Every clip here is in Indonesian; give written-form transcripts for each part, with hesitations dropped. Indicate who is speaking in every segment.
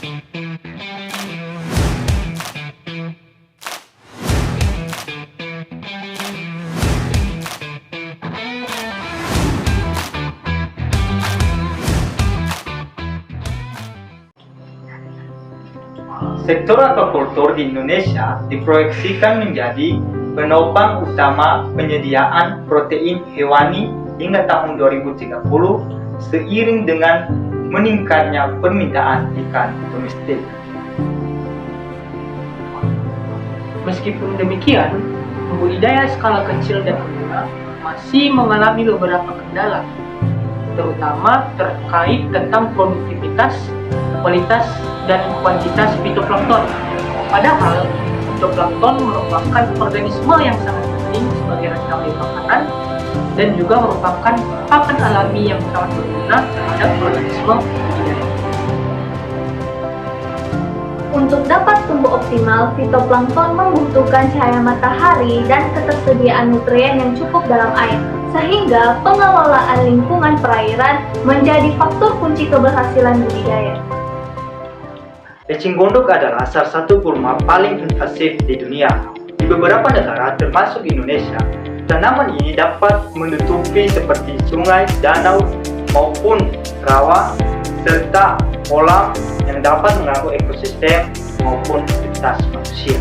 Speaker 1: Sektor aquakultur di Indonesia diproyeksikan menjadi penopang utama penyediaan protein hewani hingga tahun 2030 seiring dengan meningkatnya permintaan ikan domestik.
Speaker 2: Meskipun demikian, budidaya skala kecil dan menengah masih mengalami beberapa kendala, terutama terkait tentang produktivitas, kualitas, dan kuantitas fitoplankton. Padahal, fitoplankton merupakan organisme yang sangat penting sebagai rantai makanan dan juga merupakan pakan alami yang sangat berguna terhadap organisme budidaya.
Speaker 3: Untuk dapat tumbuh optimal, fitoplankton membutuhkan cahaya matahari dan ketersediaan nutrien yang cukup dalam air, sehingga pengelolaan lingkungan perairan menjadi faktor kunci keberhasilan budidaya.
Speaker 1: Eceng gondok adalah salah satu kurma paling invasif di dunia. Di beberapa negara, termasuk Indonesia, tanaman ini dapat menutupi seperti sungai, danau, maupun rawa, serta kolam yang dapat mengganggu ekosistem maupun aktivitas manusia.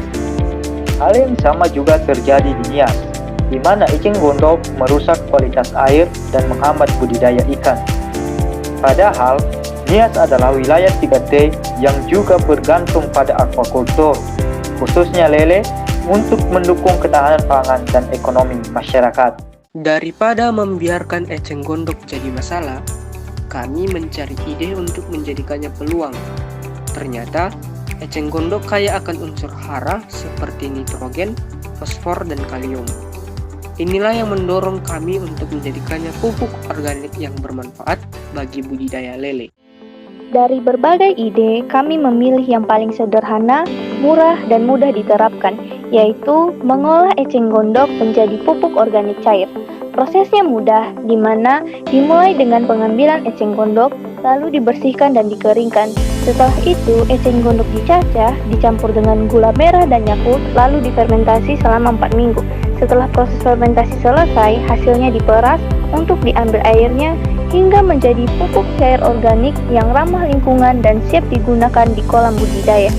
Speaker 1: Hal yang sama juga terjadi di Nias, di mana eceng gondok merusak kualitas air dan menghambat budidaya ikan. Padahal, Nias adalah wilayah 3T yang juga bergantung pada aquakultur, khususnya lele, untuk mendukung ketahanan pangan dan ekonomi masyarakat.
Speaker 2: Daripada membiarkan eceng gondok jadi masalah, kami mencari ide untuk menjadikannya peluang. Ternyata, eceng gondok kaya akan unsur hara seperti nitrogen, fosfor, dan kalium. Inilah yang mendorong kami untuk menjadikannya pupuk organik yang bermanfaat bagi budidaya lele.
Speaker 3: Dari berbagai ide, kami memilih yang paling sederhana, murah, dan mudah diterapkan, yaitu mengolah eceng gondok menjadi pupuk organik cair. Prosesnya mudah, di mana dimulai dengan pengambilan eceng gondok, lalu dibersihkan dan dikeringkan. Setelah itu, eceng gondok dicacah, dicampur dengan gula merah dan yakult, lalu difermentasi selama 4 minggu. Setelah proses fermentasi selesai, hasilnya diperas untuk diambil airnya, hingga menjadi pupuk cair organik yang ramah lingkungan dan siap digunakan di kolam budidaya.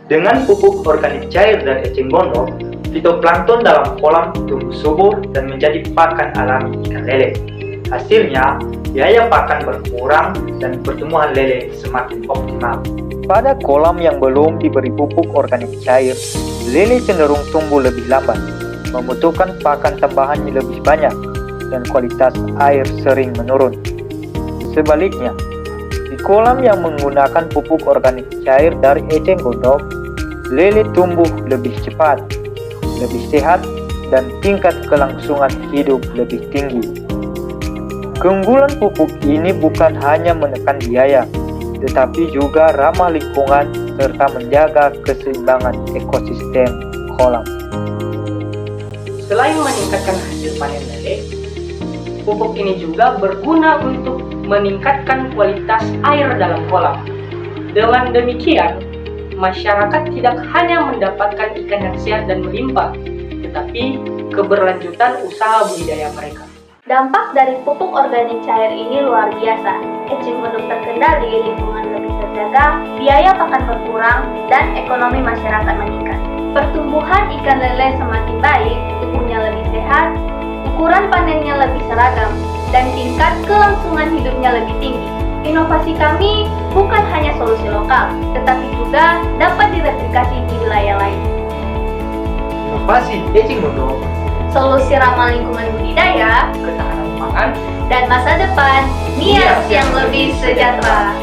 Speaker 1: Dengan pupuk organik cair dan eceng gondok, fitoplankton dalam kolam tumbuh subur dan menjadi pakan alami ikan lele. Hasilnya, biaya pakan berkurang dan pertumbuhan lele semakin optimal. Pada kolam yang belum diberi pupuk organik cair, lele cenderung tumbuh lebih lambat, membutuhkan pakan tambahan yang lebih banyak, dan kualitas air sering menurun. Sebaliknya, di kolam yang menggunakan pupuk organik cair dari eceng gondok, lele tumbuh lebih cepat, lebih sehat, dan tingkat kelangsungan hidup lebih tinggi. Keunggulan pupuk ini bukan hanya menekan biaya, tetapi juga ramah lingkungan serta menjaga keseimbangan ekosistem kolam.
Speaker 2: Selain meningkatkan hasil panen lele, pupuk ini juga berguna untuk meningkatkan kualitas air dalam kolam. Dengan demikian, masyarakat tidak hanya mendapatkan ikan yang sehat dan melimpah, tetapi keberlanjutan usaha budidaya mereka.
Speaker 3: Dampak dari pupuk organik cair ini luar biasa. Eceng gondok terkendali, lingkungan lebih terjaga, biaya pakan berkurang, dan ekonomi masyarakat meningkat. Pertumbuhan ikan lele semakin baik, tubuhnya lebih sehat, ukuran panennya lebih seragam, dan tingkat kelangsungan hidupnya lebih tinggi. Inovasi kami bukan hanya solusi lokal, tetapi juga dapat direplikasi di wilayah lain.
Speaker 1: Inovasi eceng gondok,
Speaker 3: Solusi ramah lingkungan budidaya,
Speaker 2: Ketahanan pangan
Speaker 3: dan masa depan Nias yang lebih sejahtera.